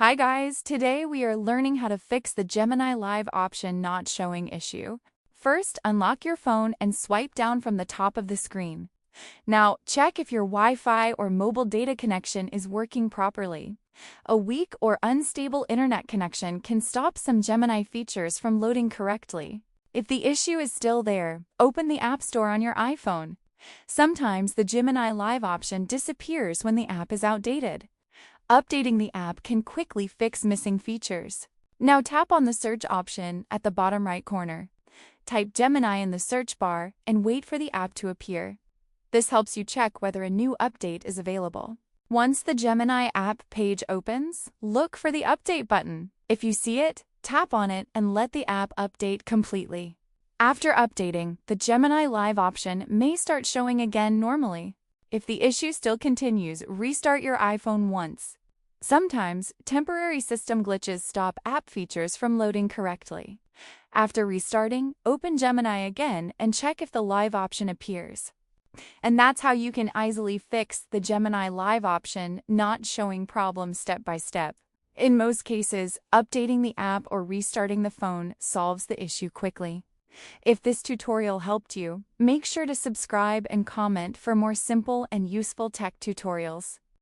Hi guys, today we are learning how to fix the Gemini Live option not showing issue. First, unlock your phone and swipe down from the top of the screen. Now, check if your Wi-Fi or mobile data connection is working properly. A weak or unstable internet connection can stop some Gemini features from loading correctly. If the issue is still there, open the App Store on your iPhone. Sometimes the Gemini Live option disappears when the app is outdated. Updating the app can quickly fix missing features. Now tap on the search option at the bottom right corner. Type Gemini in the search bar and wait for the app to appear. This helps you check whether a new update is available. Once the Gemini app page opens, look for the update button. If you see it, tap on it and let the app update completely. After updating, the Gemini Live option may start showing again normally. If the issue still continues, restart your iPhone once. Sometimes, temporary system glitches stop app features from loading correctly. After restarting, open Gemini again and check if the Live option appears. And that's how you can easily fix the Gemini Live option not showing problems step by step. In most cases, updating the app or restarting the phone solves the issue quickly. If this tutorial helped you, make sure to subscribe and comment for more simple and useful tech tutorials.